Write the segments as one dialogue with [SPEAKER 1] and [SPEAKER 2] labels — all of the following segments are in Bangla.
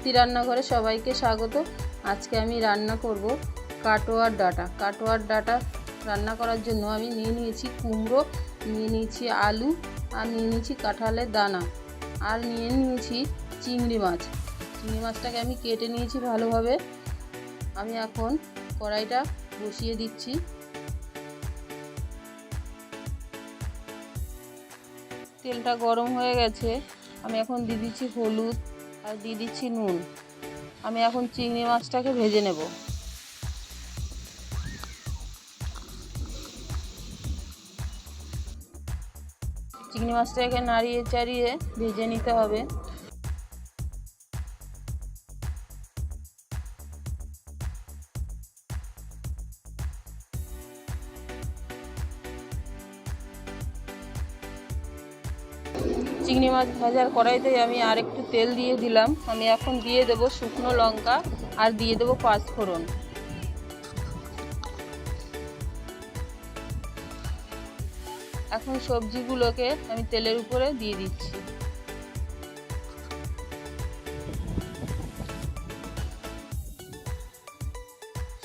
[SPEAKER 1] তৃপ্তি রান্নাঘরে সবাইকে স্বাগত। আজকে আমি রান্না করব কাটোয়ার ডাঁটা। কাটোয়ার ডাঁটা রান্না করার জন্য আমি নিয়ে নিয়েছি কুমড়ো, নিয়ে নিয়েছি আলু, আর নিয়ে নিয়েছি কাঁঠালের দানা, আর নিয়ে নিয়েছি চিংড়ি মাছ। চিংড়ি মাছটাকে আমি কেটে নিয়েছি ভালোভাবে। আমি এখন কড়াইটা বসিয়ে দিচ্ছি। তেলটা গরম হয়ে গেছে, আমি এখন দিয়ে দিচ্ছি হলুদ আর দিয়ে দিচ্ছি নুন। আমি এখন চিংড়ি মাছটাকে ভেজে নেব। চিংড়ি মাছটাকে নাড়িয়ে চাড়িয়ে ভেজে নিতে হবে। চিংড়ি মাছ ভাজার কড়াইতে আমি আর একটু তেল দিয়ে দিলাম। আমি এখন দিয়ে দেব শুকনো লঙ্কা আর দিয়ে দেব পাঁচফোড়ন। এখন সবজিগুলোকে আমি তেলের উপরে দিয়ে দিচ্ছি।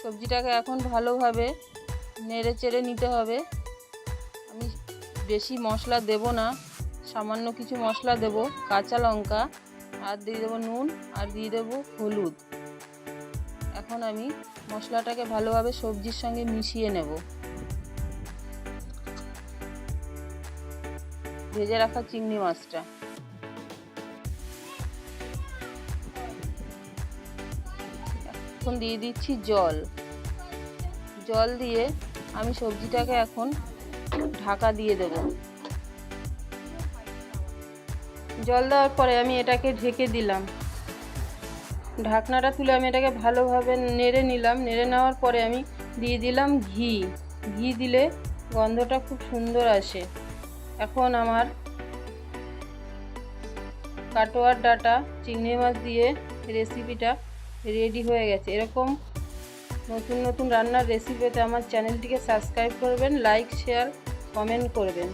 [SPEAKER 1] সবজিটাকে এখন ভালোভাবে নেড়ে চেড়ে নিতে হবে। আমি বেশি মশলা দেব না, সামান্য কিছু মশলা দেব, কাঁচা লঙ্কা আর দিয়ে দেবো নুন আর দিয়ে দেবো হলুদ। এখন আমি মশলাটাকে ভালোভাবে সবজির সঙ্গে মিশিয়ে নেব। ভেজে রাখা চিংড়ি মাছটা এখন দিয়ে দিচ্ছি জল। জল দিয়ে আমি সবজিটাকে এখন ঢাকা দিয়ে দেব। জল দেওয়ার পরে আমি এটাকে ঢেকে দিলাম। ঢাকনাটা তুলে আমি এটাকে ভালোভাবে নেড়ে নিলাম। নেড়ে নেওয়ার পরে আমি দিয়ে দিলাম ঘি। ঘি দিলে গন্ধটা খুব সুন্দর আসে। এখন আমার কাটোয়ার ডাঁটা চিংড়ি মাছ দিয়ে রেসিপিটা রেডি হয়ে গেছে। এরকম নতুন নতুন রান্নার রেসিপি পেতে আমার চ্যানেলটিকে সাবস্ক্রাইব করবেন, লাইক, শেয়ার, কমেন্ট করবেন।